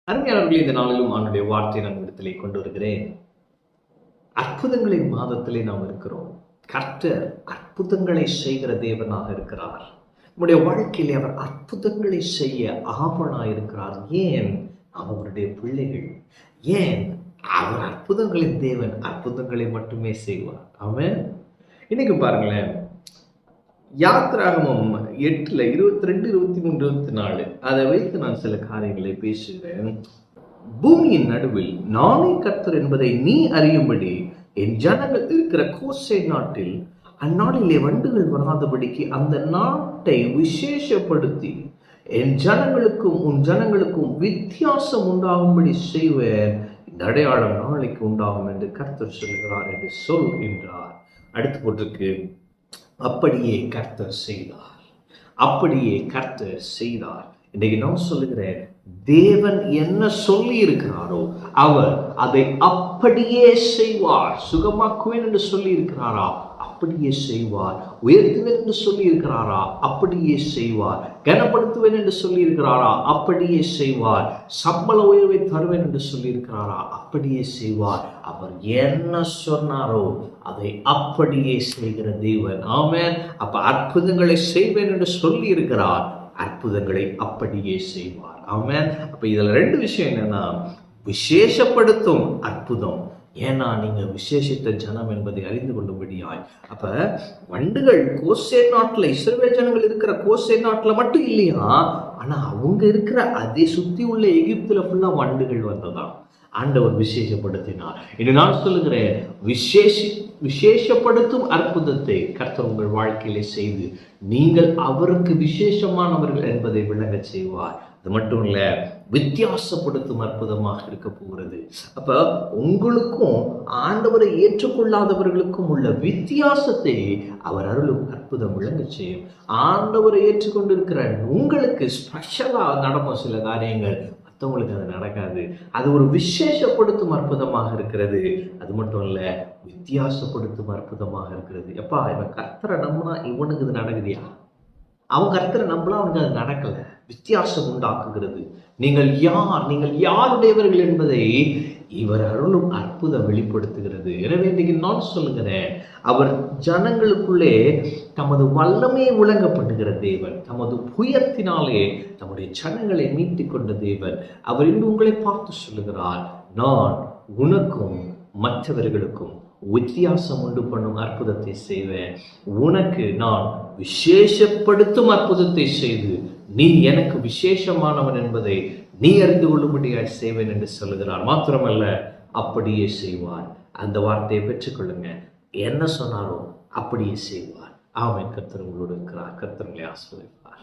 அருமையானவர்களே, இந்த நாளிலும் அவனுடைய வார்த்தையை நான் இடத்திலே கொண்டு வருகிறேன். அற்புதங்களின் மாதத்திலே நாம் இருக்கிறோம். கர்த்தர் அற்புதங்களை செய்கிற தேவனாக இருக்கிறார். நம்முடைய வாழ்க்கையிலே அவர் அற்புதங்களை செய்ய ஆவனாக இருக்கிறார். ஏன்? அவருடைய பிள்ளைகள். ஏன்? அவர் அற்புதங்களின் தேவன். அற்புதங்களை மட்டுமே செய்வார். ஆமென். இன்னைக்கு பாருங்களேன், யாத்திராகமம் 8 22, 23, 24 அதை வைத்து நான் சில காரியங்களை பேசுகிறேன். பூமியின் நடுவில் நானே கர்த்தர் என்பதை நீ அறியும்படி என் ஜனங்கள் இருக்கிற கோசே நாட்டில் அந்நாளிலே வண்டுகள் வராதபடிக்கு அந்த நாட்டை விசேஷப்படுத்தி என் ஜனங்களுக்கும் உன் ஜனங்களுக்கும் வித்தியாசம் உண்டாகும்படி செய்வேன். இந்த அடையாளம் நாளைக்கு உண்டாகும் என்று கர்த்தர் சொல்லுகிறார் என்று சொல் என்றார். அடுத்து போட்டிருக்கு, அப்படியே கர்த்தர் செய்தார். அப்படியே கர்த்தர் செய்தார். இன்றைக்கு நான் சொல்லுகிறேன், தேவன் என்ன சொல்லி இருக்கிறாரோ அவர் அதை அப்படியே செய்வார். சுகமாக்குவேன் என்று சொல்லி இருக்கிறாரா? அப்படியே செய்வார். உயர்த்துவேன் என்று சொல்லி இருக்கிறாரா? அப்படியே செய்வார். கனப்படுத்துவேன் என்று சொல்லி இருக்கிறாரா? அப்படியே செய்வார். சம்பள உயர்வை தருவேன் என்று சொல்லி இருக்கிறாரா? அப்படியே செய்வார். அவர் என்ன சொன்னாரோ அதை அப்படியே செய்கிற தேவன். ஆமென். அப்ப அற்புதங்களை செய்வேன் என்று சொல்லி இருக்கிறார், அற்புதங்களை அப்படியே செய்வார். ஆமென். அப்ப இதுல ரெண்டு விஷயம் என்னன்னா, விசேஷப்படுத்தும் அற்புதம். ஏன்னா நீங்க விசேஷித்த ஜனம் என்பதை அறிந்து கொள்ளும்படியாய். அப்ப வண்டுகள் கோசே நாட்டுல, இஸ்ரவேல் ஜனங்கள் இருக்கிற கோசே நாட்டுல மட்டும் இல்லையா, ஆனா அவங்க இருக்கிற அதே சுத்தி உள்ள எகிப்துல ஃபுல்லா வண்டுகள் வந்ததாம். ஆண்டவர் விசேஷப்படுத்தினார். இன்று நான் சொல்லுகிறேன், விசேஷப்படுத்தும் அற்புதத்தை கர்த்தர் உங்கள் வாழ்க்கையிலே செய்து நீங்கள் அவருக்கு விசேஷமானவர்கள் என்பதை விளங்க செய்வார். அது மட்டும் இல்ல, வித்தியாசப்படுத்தும் அற்புதமாக இருக்க போகிறது. அப்ப உங்களுக்கும் ஆண்டவரை ஏற்றுக்கொள்ளாதவர்களுக்கும் உள்ள வித்தியாசத்தை அவர் அருளும் அற்புதம் விளங்க செய்யும். ஆண்டவரை ஏற்றுக்கொண்டிருக்கிற உங்களுக்கு ஸ்பெஷலா நடக்கும் சில காரியங்கள், மற்றவங்களுக்கு அது நடக்காது. அது ஒரு விசேஷப்படுத்தும் அற்புதமாக இருக்கிறது. அது மட்டும் இல்ல, வித்தியாசப்படுத்தும் அற்புதமாக இருக்கிறது. எப்பா, இவன் கர்த்தரை நம்பினா இவனுக்கு இது நடக்குதியா? அவன் கர்த்தரை நம்பலாம், அவனுக்கு அது நடக்கல. வித்தியாசம் உண்டாக்குகிறது. நீங்கள் யார், நீங்கள் யாருடையவர்கள் என்பதை இவர் அருளும் அற்புதம் வெளிப்படுத்துகிறது. எனவே இன்றைக்கு நான் சொல்லுகிறேன், அவர் ஜனங்களுக்குள்ளே தமது வல்லமையை விளங்கப்படுகிற தேவன், தமது புயத்தினாலே தம்முடைய ஜனங்களை மீட்டுக் கொண்ட தேவன். அவர் இன்று உங்களை பார்த்து சொல்லுகிறார், நான் உனக்கும் மற்றவர்களுக்கும் வித்தியாசம் உண்டு பண்ணும் அற்புதத்தை செய்வேன். உனக்கு நான் விசேஷப்படுத்தும் அற்புதத்தை செய்து நீ எனக்கு விசேஷமானவன் என்பதை நீ அறிந்து கொள்ளும்படியாய் செய்வேன் என்று சொல்லுகிறார். மாத்திரமல்ல, அப்படியே செய்வார். அந்த வார்த்தையை பெற்றுக்கொள்ளுங்க. என்ன சொன்னாரோ அப்படியே செய்வார். ஆமென். கர்த்தர் உங்களோடு இருக்கிறார். கர்த்தர் உங்களை ஆசீர்வதிப்பார்.